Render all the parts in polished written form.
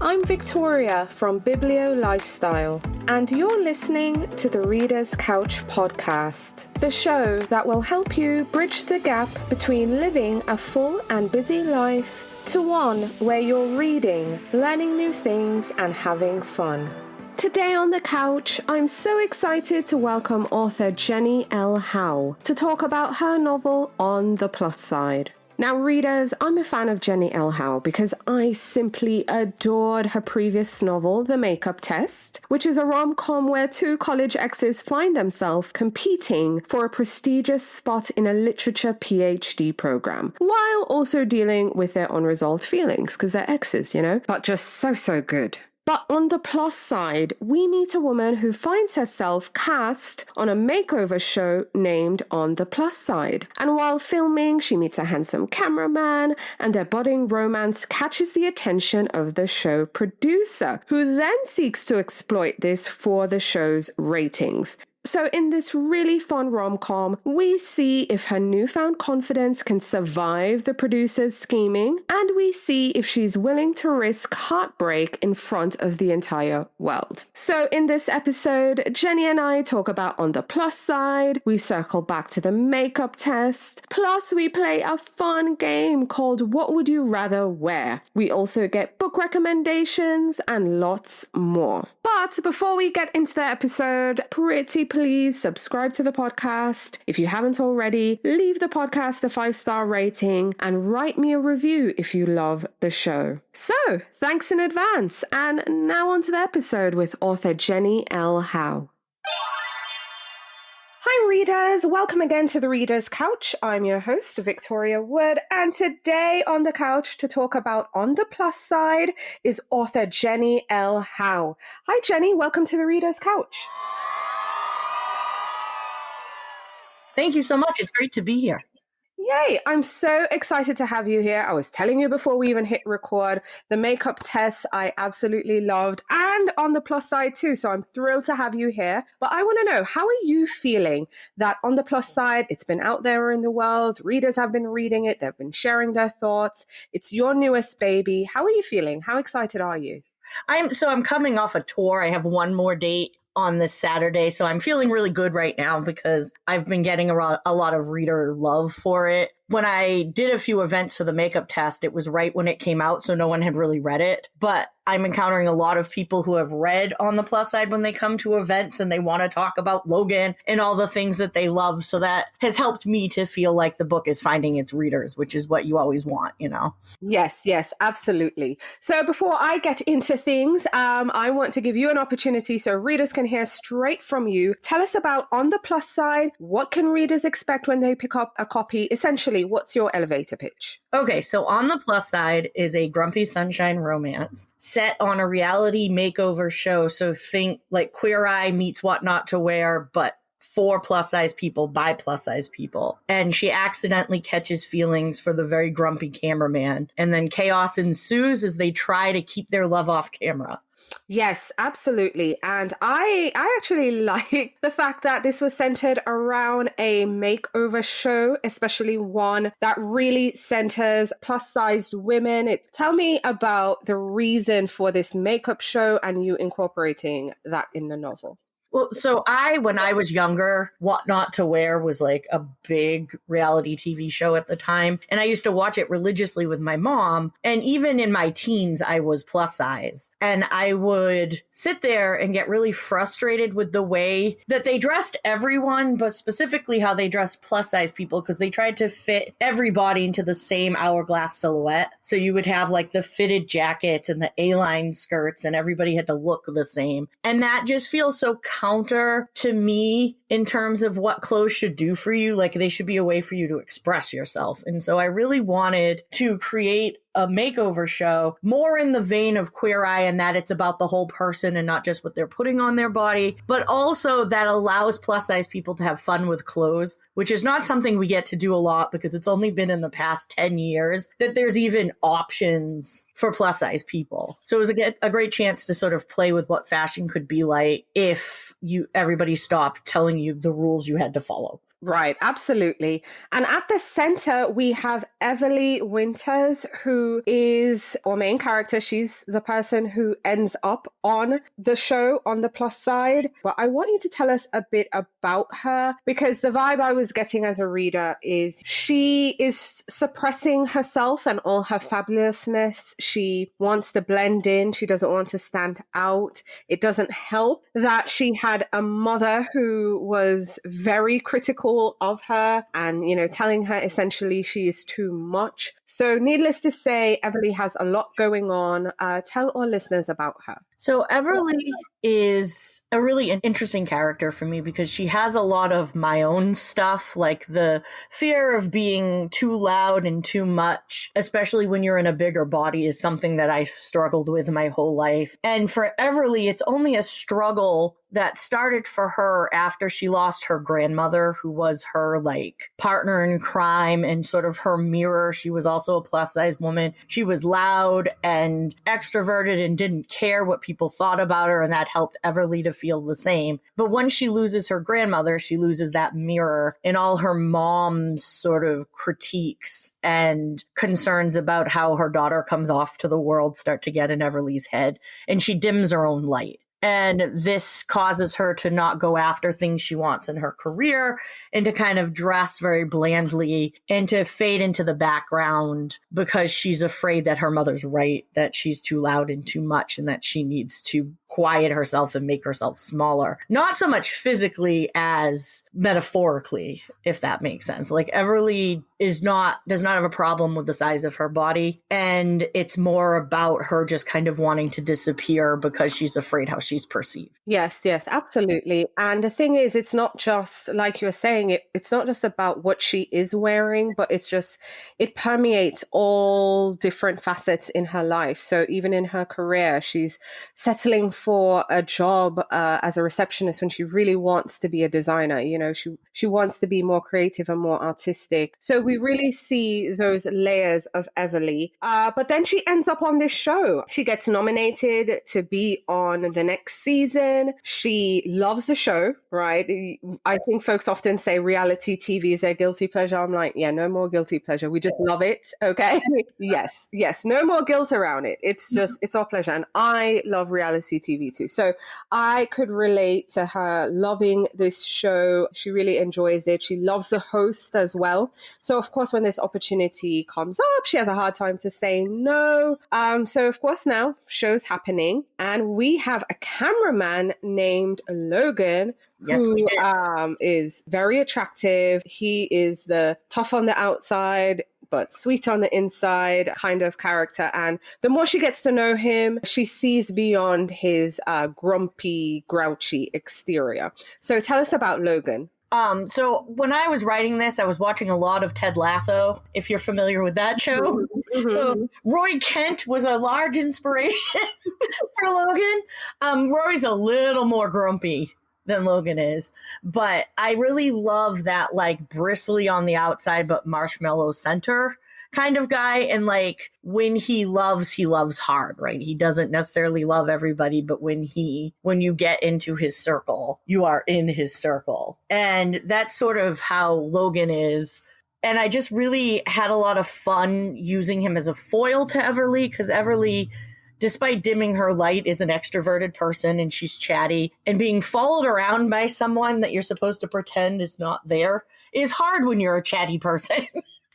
I'm Victoria from Biblio Lifestyle, and you're listening to the Reader's Couch podcast, the show that will help you bridge the gap between living a full and busy life to one where you're reading, learning new things, and having fun. Today on the couch, I'm so excited to welcome author Jenny L. Howe to talk about her novel On the Plus Side. Now, readers, I'm a fan of Jenny L. Howe because I simply adored her previous novel, The Makeup Test, which is a rom-com where two college exes find themselves competing for a prestigious spot in a literature PhD program, while also dealing with their unresolved feelings because they're exes, but just so good. But on the plus side, we meet a woman who finds herself cast on a makeover show named On the Plus Side. And while filming, she meets a handsome cameraman, and their budding romance catches the attention of the show producer, who then seeks to exploit this for the show's ratings. So in this really fun rom-com, we see if her newfound confidence can survive the producer's scheming, and we see if she's willing to risk heartbreak in front of the entire world. So in this episode, Jenny and I talk about On the Plus Side, we circle back to the makeup test, plus we play a fun game called What Would You Rather Wear? We also get book recommendations and lots more. But before we get into the episode, pretty please subscribe to the podcast. If you haven't already, leave the podcast a 5-star rating and write me a review if you love the show. So, thanks in advance. And now on to the episode with author Jenny L. Howe. Hi readers, welcome again to the Reader's Couch. I'm your host, Victoria Wood, and today on the couch to talk about On the Plus Side is author Jenny L. Howe. Hi Jenny, welcome to the Reader's Couch. Thank you so much. It's great to be here. Yay! I'm so excited to have you here. I was telling you before we even hit record, the makeup test I absolutely loved, and On the Plus Side too, so I'm thrilled to have you here. But I want to know, how are you feeling that On the Plus Side, it's been out there in the world, readers have been reading it, they've been sharing their thoughts, it's your newest baby. How are you feeling? How excited are you? I'm coming off a tour. I have one more date on this Saturday. So I'm feeling really good right now because I've been getting a lot of reader love for it. When I did a few events for the makeup test, it was right when it came out, so no one had really read it. But I'm encountering a lot of people who have read On the Plus Side when they come to events and they want to talk about Logan and all the things that they love. So that has helped me to feel like the book is finding its readers, which is what you always want, Yes, absolutely. So before I get into things, I want to give you an opportunity so readers can hear straight from you. Tell us about On the Plus Side. What can readers expect when they pick up a copy? Essentially, what's your elevator pitch? Okay, so On the Plus Side is a grumpy sunshine romance set on a reality makeover show. So think like Queer Eye meets What Not to Wear, but for plus-size people by plus-size people. And she accidentally catches feelings for the very grumpy cameraman. And then chaos ensues as they try to keep their love off camera. Yes, absolutely. And I actually like the fact that this was centered around a makeover show, especially one that really centers plus-sized women. Tell me about the reason for this makeup show and you incorporating that in the novel. Well, so when I was younger, What Not to Wear was like a big reality TV show at the time. And I used to watch it religiously with my mom. And even in my teens, I was plus size. And I would sit there and get really frustrated with the way that they dressed everyone, but specifically how they dressed plus size people, because they tried to fit everybody into the same hourglass silhouette. So you would have like the fitted jackets and the A-line skirts, and everybody had to look the same. And that just feels so counter to me in terms of what clothes should do for you. Like they should be a way for you to express yourself. And so I really wanted to create a makeover show more in the vein of Queer Eye, and that it's about the whole person and not just what they're putting on their body, but also that allows plus size people to have fun with clothes, which is not something we get to do a lot because it's only been in the past 10 years that there's even options for plus size people. So it was a great chance to sort of play with what fashion could be like if everybody stopped telling you the rules you had to follow. Right, absolutely. And at the center, we have Everly Winters, who is our main character. She's the person who ends up on the show on the plus side. But I want you to tell us a bit about her, because the vibe I was getting as a reader is she is suppressing herself and all her fabulousness. She wants to blend in. She doesn't want to stand out. It doesn't help that she had a mother who was very critical of her and, telling her essentially she is too much. So needless to say, Everly has a lot going on. Tell our listeners about her. So Everly is a really interesting character for me because she has a lot of my own stuff, like the fear of being too loud and too much, especially when you're in a bigger body, is something that I struggled with my whole life. And for Everly, it's only a struggle that started for her after she lost her grandmother, who was her partner in crime and sort of her mirror. She was also a plus size woman. She was loud and extroverted and didn't care what people thought about her, and that helped Everly to feel the same. But when she loses her grandmother, she loses that mirror, and all her mom's sort of critiques and concerns about how her daughter comes off to the world start to get in Everly's head, and she dims her own light. And this causes her to not go after things she wants in her career and to kind of dress very blandly and to fade into the background because she's afraid that her mother's right, that she's too loud and too much and that she needs to quiet herself and make herself smaller. Not so much physically as metaphorically, if that makes sense. Everly does not have a problem with the size of her body, and it's more about her just kind of wanting to disappear because she's afraid how she's perceived. Yes, absolutely. And the thing is, it's not just like you were saying, it's not just about what she is wearing, but it permeates all different facets in her life. So even in her career, she's settling for a job as a receptionist when she really wants to be a designer. She wants to be more creative and more artistic. So we really see those layers of Everly. But then she ends up on this show. She gets nominated to be on the next season. She loves the show, right? I think folks often say reality TV is their guilty pleasure. I'm like, yeah, no more guilty pleasure. We just love it. Okay. Yes. No more guilt around it. It's our pleasure. And I love reality TV too. So I could relate to her loving this show. She really enjoys it. She loves the host as well. So of course, when this opportunity comes up, she has a hard time to say no. So of course now show's happening and we have a cameraman named Logan, who is very attractive. He is the tough on the outside, but sweet on the inside kind of character. And the more she gets to know him, she sees beyond his grumpy, grouchy exterior. So tell us about Logan. So when I was writing this, I was watching a lot of Ted Lasso, if you're familiar with that show. Mm-hmm. So Roy Kent was a large inspiration for Logan. Roy's a little more grumpy than Logan is, but I really love that bristly on the outside, but marshmallow center kind of guy. And when he loves hard, right? He doesn't necessarily love everybody, but when you get into his circle, you are in his circle. And that's sort of how Logan is. And I just really had a lot of fun using him as a foil to Everly, because Everly, despite dimming her light, is an extroverted person and she's chatty, and being followed around by someone that you're supposed to pretend is not there is hard when you're a chatty person.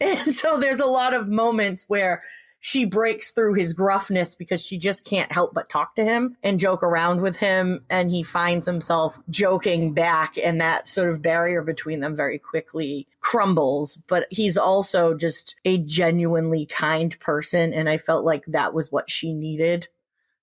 And so there's a lot of moments where she breaks through his gruffness because she just can't help but talk to him and joke around with him. And he finds himself joking back, and that sort of barrier between them very quickly crumbles. But he's also just a genuinely kind person. And I felt like that was what she needed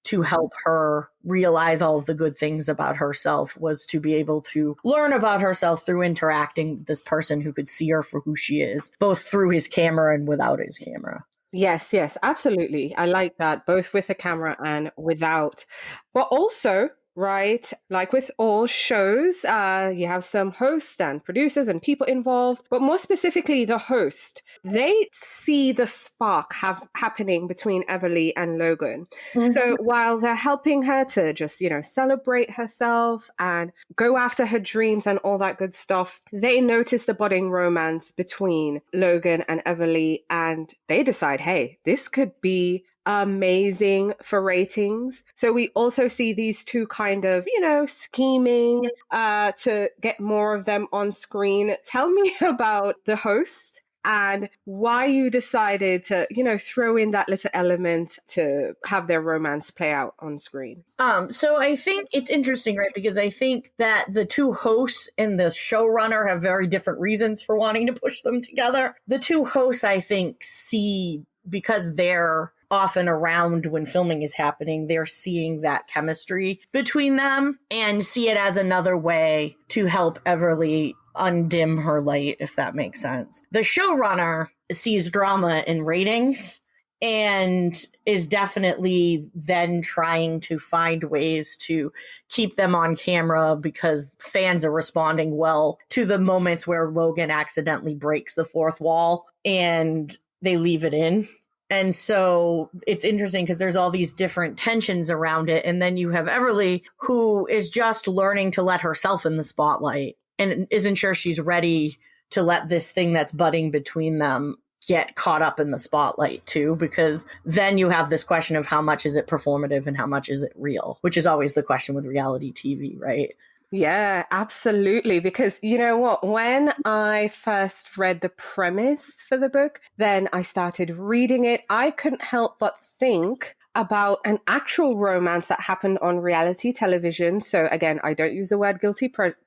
to help her realize all of the good things about herself, was to be able to learn about herself through interacting with this person who could see her for who she is, both through his camera and without his camera. Yes, absolutely. I like that, both with the camera and without. But also, right? Like with all shows, you have some hosts and producers and people involved, but more specifically, the host. They see the spark happening between Everly and Logan. So while they're helping her to just, celebrate herself and go after her dreams and all that good stuff, they notice the budding romance between Logan and Everly, and they decide, hey, this could be amazing for ratings. So we also see these two kind of, scheming to get more of them on screen. Tell me about the host and why you decided to, throw in that little element to have their romance play out on screen. So I think it's interesting, right? Because I think that the two hosts and the showrunner have very different reasons for wanting to push them together. The two hosts, I think, see, because they're often around when filming is happening, they're seeing that chemistry between them and see it as another way to help Everly undim her light, if that makes sense. The showrunner sees drama in ratings and is definitely then trying to find ways to keep them on camera because fans are responding well to the moments where Logan accidentally breaks the fourth wall and they leave it in. And so it's interesting because there's all these different tensions around it. And then you have Everly, who is just learning to let herself in the spotlight and isn't sure she's ready to let this thing that's budding between them get caught up in the spotlight too, because then you have this question of how much is it performative and how much is it real, which is always the question with reality TV, right? Yeah, absolutely. Because you know what? When I first read the premise for the book, then I started reading it. I couldn't help but think about an actual romance that happened on reality television. So again, I don't use the word guilty pleasure,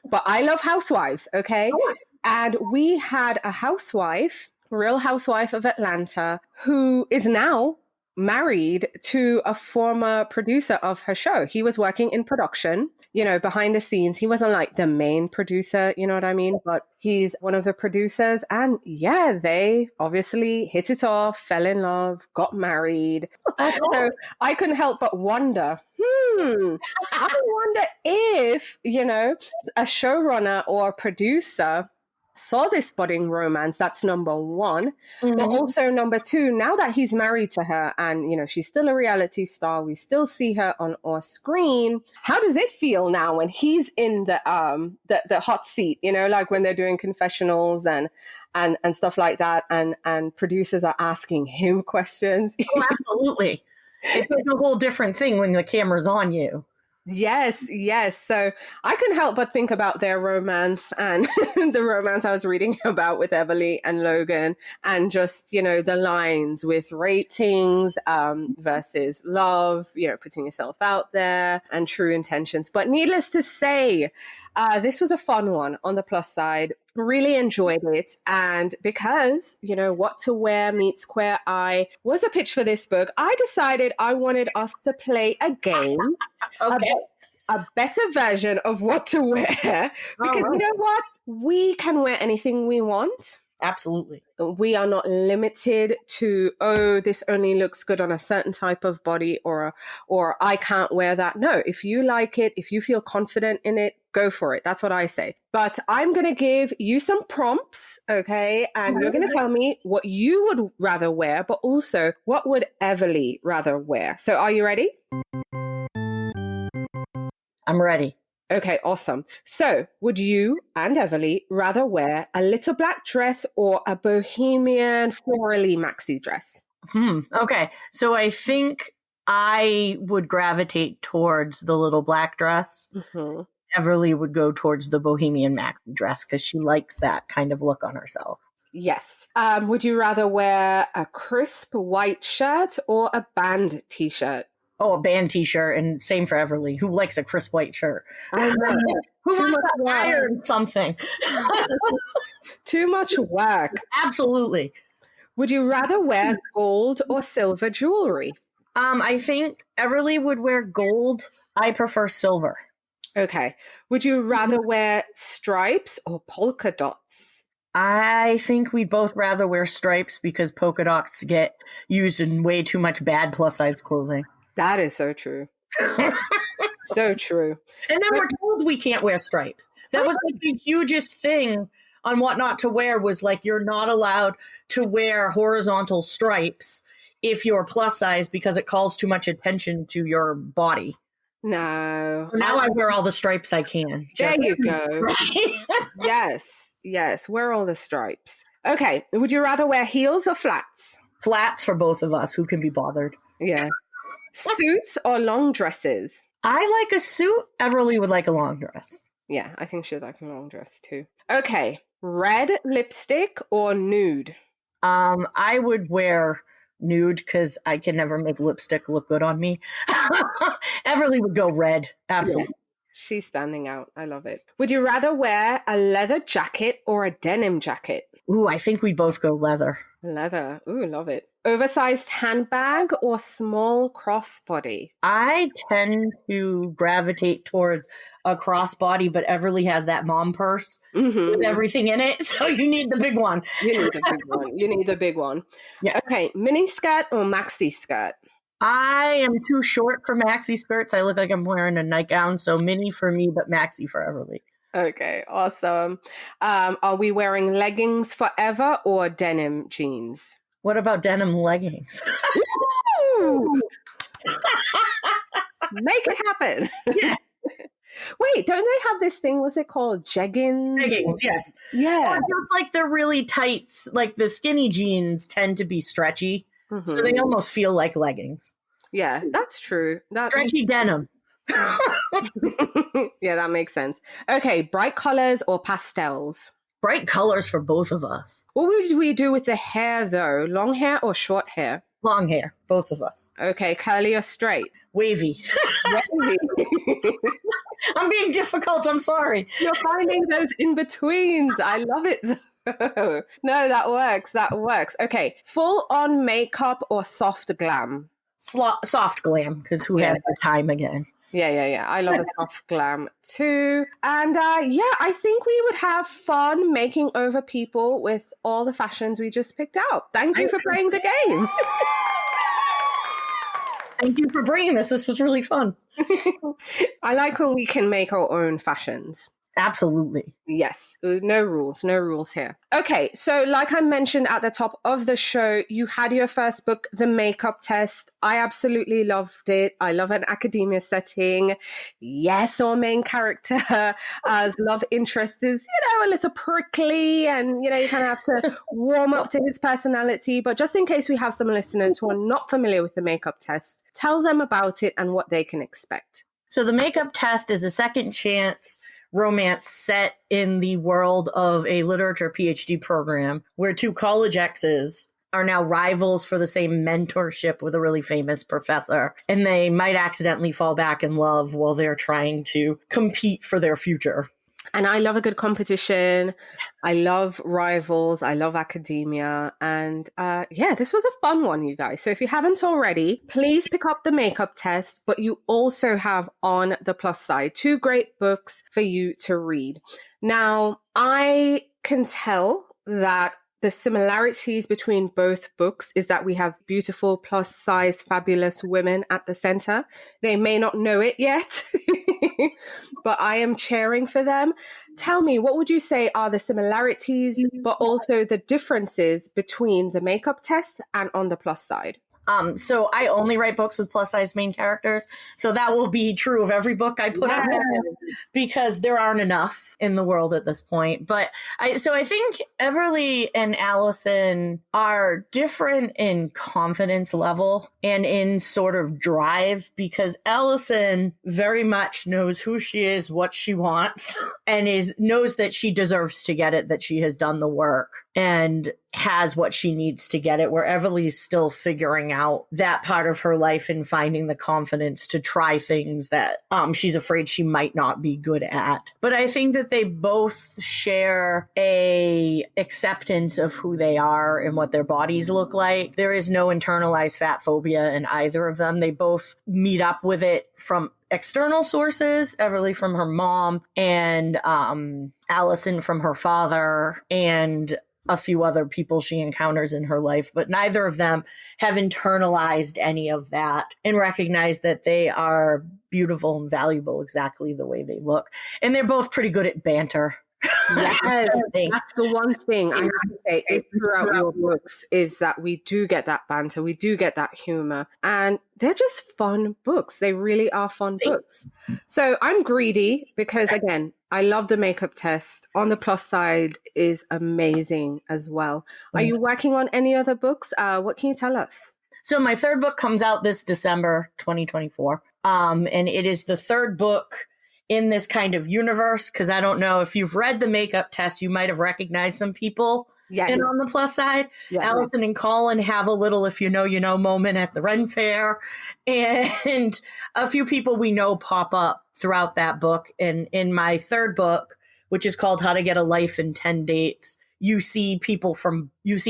but I love housewives, okay? And we had a housewife, Real Housewife of Atlanta, who is now married to a former producer of her show. He was working in production, behind the scenes. He wasn't like the main producer, you know what I mean? But he's one of the producers. And yeah, they obviously hit it off, fell in love, got married. So I couldn't help but wonder, I wonder if, a showrunner or a producer saw this budding romance. That's number one. But also number two, now that he's married to her and, she's still a reality star, we still see her on our screen. How does it feel now when he's in the hot seat, like when they're doing confessionals and stuff like that, and producers are asking him questions? Oh, absolutely. It's like a whole different thing when the camera's on you. Yes. So I couldn't help but think about their romance and the romance I was reading about with Everly and Logan, and just, the lines with ratings versus love, putting yourself out there and true intentions. But needless to say, this was a fun one on the plus side. Really enjoyed it. And because, What to Wear Meets Queer Eye was a pitch for this book, I decided I wanted us to play a game. Okay. A better version of What to Wear. Because you know what? We can wear anything we want. Absolutely. We are not limited to, this only looks good on a certain type of body, or I can't wear that. No, if you like it, if you feel confident in it, go for it. That's what I say. But I'm going to give you some prompts, okay? And you're going to tell me what you would rather wear, but also what would Everly rather wear. So are you ready? I'm ready. Okay, awesome. So, would you and Everly rather wear a little black dress or a bohemian florally maxi dress? Okay, so I think I would gravitate towards the little black dress. Everly would go towards the bohemian maxi dress because she likes that kind of look on herself. Yes. Would you rather wear a crisp white shirt or a band t-shirt? Oh, a band t-shirt, and same for Everly, who likes a crisp white shirt. I know. Who wants to iron something? Too much work. Absolutely. Would you rather wear gold or silver jewelry? I think Everly would wear gold. I prefer silver. Okay. Would you rather wear stripes or polka dots? I think we'd both rather wear stripes because polka dots get used in way too much bad plus size clothing. That is so true. So true. And then we're told we can't wear stripes. That was like the hugest thing on what not to wear, was like, you're not allowed to wear horizontal stripes if you're plus size because it calls too much attention to your body. No. So now I wear all the stripes I can. There you go. Right? Yes. Wear all the stripes. Okay. Would you rather wear heels or flats? Flats for both of us. Who can be bothered? Yeah. Suits or long dresses? I like a suit. Everly would like a long dress. Yeah, I think she'd like a long dress too. Okay. Red lipstick or nude? I would wear nude because I can never make lipstick look good on me. Everly would go red. Absolutely. Yeah. She's standing out. I love it. Would you rather wear a leather jacket or a denim jacket? Ooh, I think we both go leather. Leather. Ooh, love it. Oversized handbag or small crossbody? I tend to gravitate towards a crossbody, but Everly has that mom purse with everything in it, so you need the big one. You need the big one. Yeah. Okay, mini skirt or maxi skirt? I am too short for maxi skirts. I look like I'm wearing a nightgown, so mini for me, but maxi for Everly. Okay, awesome. Are we wearing leggings forever or denim jeans? What about denim leggings? Make it happen. Yeah. Wait, don't they have this thing? What's it called? Jeggings? Jeggings, yes. Yeah. It feels like they're really tight. Like the skinny jeans tend to be stretchy, so they almost feel like leggings. Yeah, that's true. That's stretchy denim. Yeah, that makes sense. Okay, bright colors or pastels? Bright colors for both of us. What would we do with the hair, though? Long hair or short hair? Long hair, both of us. Okay, curly or straight? Wavy. Wavy. I'm being difficult, I'm sorry. You're finding those in-betweens. I love it, though. No, that works. Okay, full-on makeup or soft glam? Soft glam, because who has the time again? Yeah. I love a soft glam too. And I think we would have fun making over people with all the fashions we just picked out. Thank you for playing the game. Thank you for bringing this. This was really fun. I like when we can make our own fashions. Absolutely. Yes. No rules here. Okay. So like I mentioned at the top of the show, you had your first book, The Makeup Test. I absolutely loved it. I love an academia setting. Yes, our main character as love interest is, a little prickly and, you kind of have to warm up to his personality. But just in case we have some listeners who are not familiar with The Makeup Test, tell them about it and what they can expect. So The Makeup Test is a second chance romance set in the world of a literature PhD program where two college exes are now rivals for the same mentorship with a really famous professor. And they might accidentally fall back in love while they're trying to compete for their future. And I love a good competition. I love rivals. I love academia. And this was a fun one, you guys. So if you haven't already, please pick up The Makeup Test. But you also have On the Plus Side, 2 great books for you to read. Now, I can tell that the similarities between both books is that we have beautiful, plus size, fabulous women at the center. They may not know it yet, but I am cheering for them. Tell me, what would you say are the similarities, but also the differences between The Makeup Test and On the Plus Side? So I only write books with plus size main characters. So that will be true of every book I put out because there aren't enough in the world at this point. But I think Everly and Allison are different in confidence level and in sort of drive because Allison very much knows who she is, what she wants, and knows that she deserves to get it, that she has done the work and has what she needs to get it, where Everly is still figuring out that part of her life and finding the confidence to try things that she's afraid she might not be good at. But I think that they both share a acceptance of who they are and what their bodies look like. There is no internalized fat phobia in either of them. They both meet up with it from external sources, Everly from her mom and Allison from her father, and a few other people she encounters in her life, but neither of them have internalized any of that and recognized that they are beautiful and valuable exactly the way they look. And they're both pretty good at banter. Yes, that's the one thing I have to say is throughout your books is that we do get that banter, we do get that humor, and they're just fun books. They really are fun books. So I'm greedy because, again, I love the makeup test. On the plus side is amazing as well. Are you working on any other books? What can you tell us? So my third book comes out this December 2024, and it is the third book in this kind of universe, because I don't know if you've read the makeup test, you might have recognized some people. Yes. And on the plus side, yes. Allison and Colin have a little if you know moment at the Ren Fair. And a few people we know pop up throughout that book. And in my third book, which is called How to Get a Life in 10 Dates, you see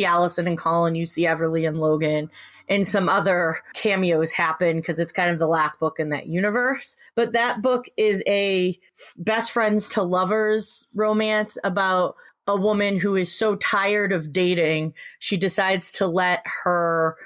Allison and Colin, you see Everly and Logan, and some other cameos happen because it's kind of the last book in that universe. But that book is a best friends to lovers romance about a woman who is so tired of dating, she decides to let her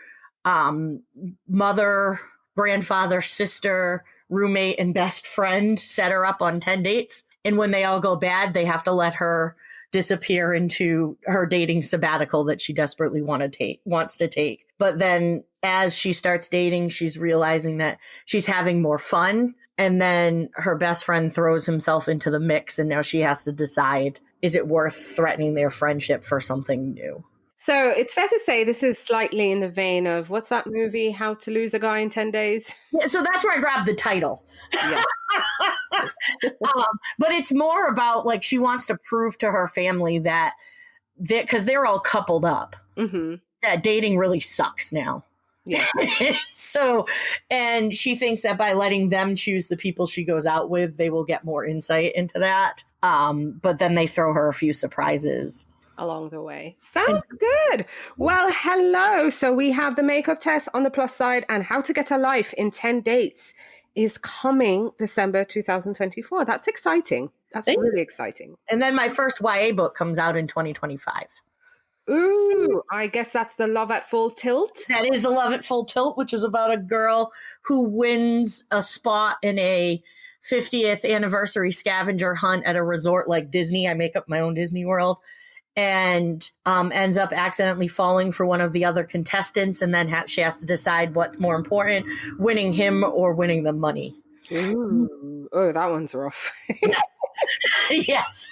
mother, grandfather, sister, roommate, and best friend set her up on 10 dates. And when they all go bad, they have to let her disappear into her dating sabbatical that she desperately wants to take. But then as she starts dating, she's realizing that she's having more fun. And then her best friend throws himself into the mix. And now she has to decide, is it worth threatening their friendship for something new? So it's fair to say this is slightly in the vein of, what's that movie, How to Lose a Guy in 10 Days? Yeah, so that's where I grabbed the title. Yeah. But it's more about, like, she wants to prove to her family that, because they're all coupled up, that dating really sucks now. Yeah. So, and she thinks that by letting them choose the people she goes out with, they will get more insight into that. But then they throw her a few surprises along the way. Sounds good. Well, hello. So we have the makeup test on the plus side, and How to Get a Life in 10 Dates is coming December 2024. That's exciting. That's really exciting. And then my first YA book comes out in 2025. Ooh, I guess that's the Love at Full Tilt. That is the Love at Full Tilt, which is about a girl who wins a spot in a 50th anniversary scavenger hunt at a resort like Disney. I make up my own Disney World. And ends up accidentally falling for one of the other contestants. And then she has to decide what's more important, winning him or winning the money. Ooh. Oh, that one's rough. Yes. Yes.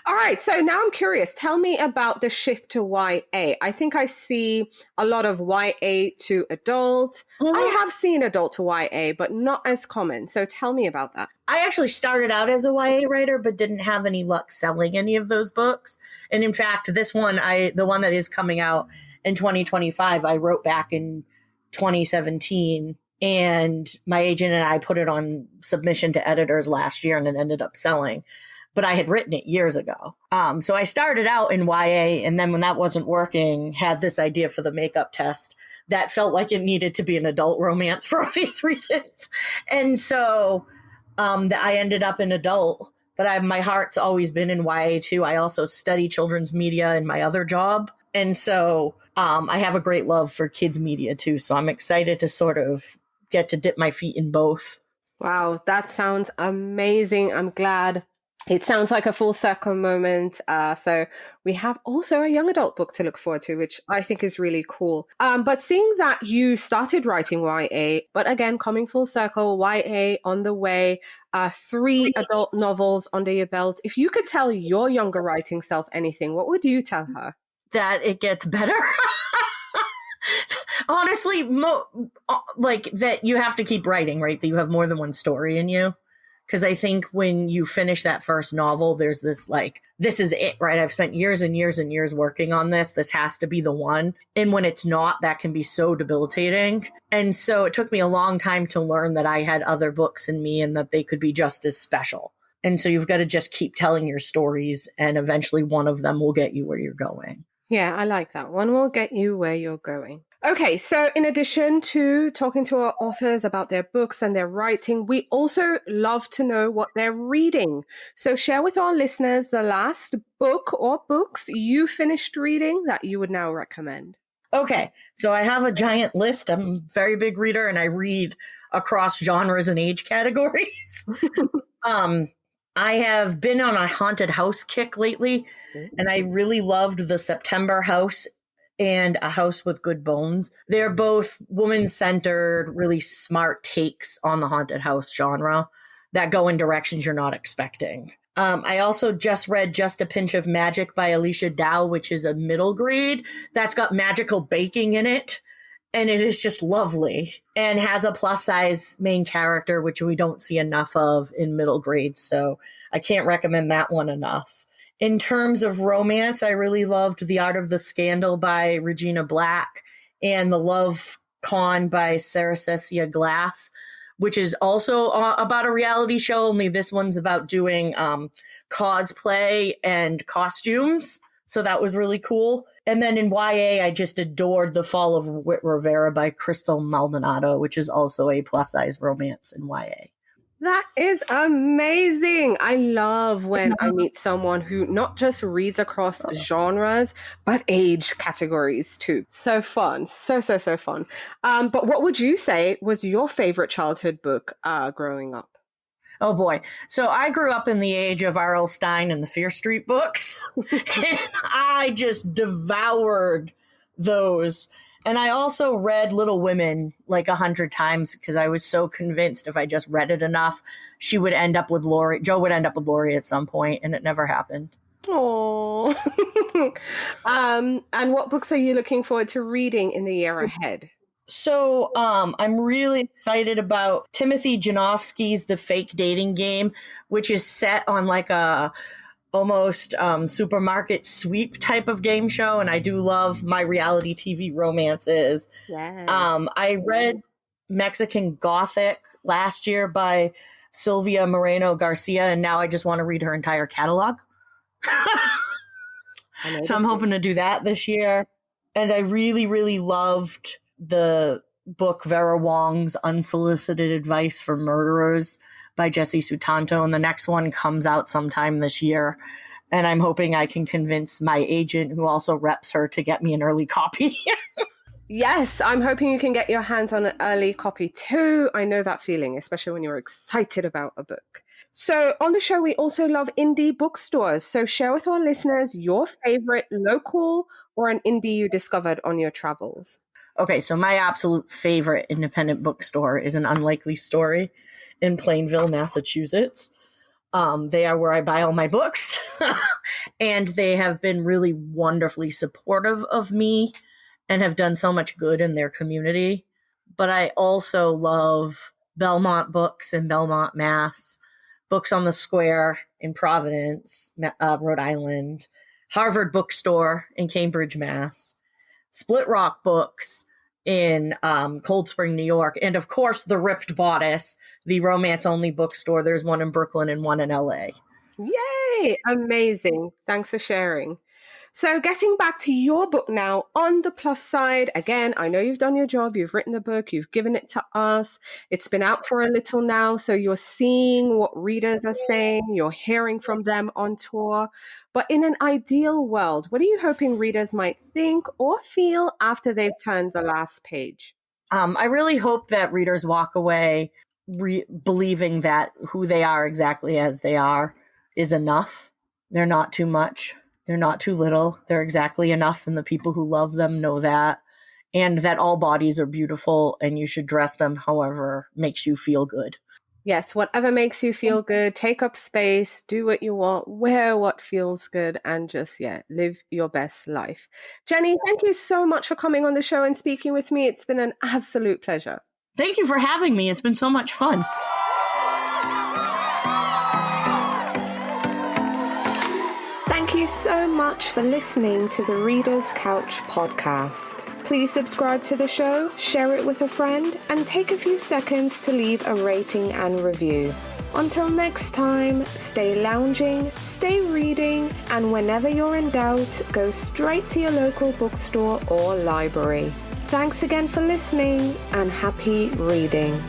All right. So now I'm curious. Tell me about the shift to YA. I think I see a lot of YA to adult. I have seen adult to YA, but not as common. So tell me about that. I actually started out as a YA writer, but didn't have any luck selling any of those books. And in fact, this one, the one that is coming out in 2025, I wrote back in 2017. And my agent and I put it on submission to editors last year, and it ended up selling. But I had written it years ago. So I started out in YA, and then when that wasn't working, had this idea for the makeup test that felt like it needed to be an adult romance for obvious reasons. And so I ended up in adult, but my heart's always been in YA too. I also study children's media in my other job. And so I have a great love for kids media too. So I'm excited to sort of get to dip my feet in both. Wow, that sounds amazing. I'm glad. It sounds like a full circle moment. So we have also a young adult book to look forward to, which I think is really cool. But seeing that you started writing YA, but again, coming full circle, YA on the way, 3 adult novels under your belt. If you could tell your younger writing self anything, what would you tell her? That it gets better. Honestly, like that you have to keep writing, right? That you have more than one story in you. Because I think when you finish that first novel, there's this like, this is it, right? I've spent years and years and years working on this. This has to be the one. And when it's not, that can be so debilitating. And so it took me a long time to learn that I had other books in me and that they could be just as special. And so you've got to just keep telling your stories, and eventually one of them will get you where you're going. Yeah, I like that. One will get you where you're going. Okay, so in addition to talking to our authors about their books and their writing, we also love to know what they're reading. So share with our listeners the last book or books you finished reading that you would now recommend. Okay, so I have a giant list. I'm a very big reader and I read across genres and age categories. I have been on a haunted house kick lately, and I really loved The September House and A House with Good Bones. They're both woman-centered, really smart takes on the haunted house genre that go in directions you're not expecting. I also just read Just a Pinch of Magic by Alicia Dow, which is a middle grade that's got magical baking in it. And it is just lovely and has a plus size main character, which we don't see enough of in middle grades. So I can't recommend that one enough. In terms of romance, I really loved The Art of the Scandal by Regina Black and The Love Con by Sarah Cecilia Glass, which is also about a reality show, only this one's about doing cosplay and costumes. So that was really cool. And then in YA, I just adored The Fall of Whit Rivera by Crystal Maldonado, which is also a plus-size romance in YA. That is amazing. I love when I meet someone who not just reads across genres, but age categories too. So fun. So fun. But what would you say was your favorite childhood book growing up? Oh boy. So I grew up in the age of R.L. Stine and the Fear Street books. And I just devoured those. And I also read Little Women like 100 times because I was so convinced if I just read it enough, Jo would end up with Laurie at some point, and it never happened. Oh. And what books are you looking forward to reading in the year ahead? So I'm really excited about Timothy Janofsky's The Fake Dating Game, which is set on like a almost supermarket sweep type of game show. And I do love my reality TV romances. Yeah. I read Mexican Gothic last year by Sylvia Moreno Garcia, and now I just want to read her entire catalog. So I'm hoping to do that this year. And I really, really loved the book Vera Wong's Unsolicited Advice for Murderers by Jesse Sutanto, and the next one comes out sometime this year. And I'm hoping I can convince my agent, who also reps her, to get me an early copy. Yes, I'm hoping you can get your hands on an early copy too. I know that feeling, especially when you're excited about a book. So on the show, we also love indie bookstores. So share with our listeners your favorite local or an indie you discovered on your travels. Okay, so my absolute favorite independent bookstore is An Unlikely Story in Plainville, Massachusetts. They are where I buy all my books, and they have been really wonderfully supportive of me and have done so much good in their community. But I also love Belmont Books in Belmont, Mass., Books on the Square in Providence, Rhode Island, Harvard Bookstore in Cambridge, Mass., Split Rock Books in Cold Spring, New York, and of course the Ripped Bodice, the romance-only bookstore. There's one in Brooklyn and one in LA. Yay! Amazing. Thanks for sharing. So getting back to your book now, on the plus side, again, I know you've done your job, you've written the book, you've given it to us, it's been out for a little now, so you're seeing what readers are saying, you're hearing from them on tour. But in an ideal world, what are you hoping readers might think or feel after they've turned the last page? I really hope that readers walk away believing that who they are exactly as they are is enough. They're not too much. They're not too little. They're exactly enough, and the people who love them know that. And that all bodies are beautiful, and you should dress them however makes you feel good. Yes, whatever makes you feel good, take up space, do what you want, wear what feels good, and just, live your best life. Jenny, thank you so much for coming on the show and speaking with me. It's been an absolute pleasure. Thank you for having me. It's been so much fun. Thank you so much for listening to the Reader's Couch podcast. Please subscribe to the show, share it with a friend, and take a few seconds to leave a rating and review. Until next time, stay lounging, stay reading, and whenever you're in doubt, go straight to your local bookstore or library. Thanks again for listening and happy reading.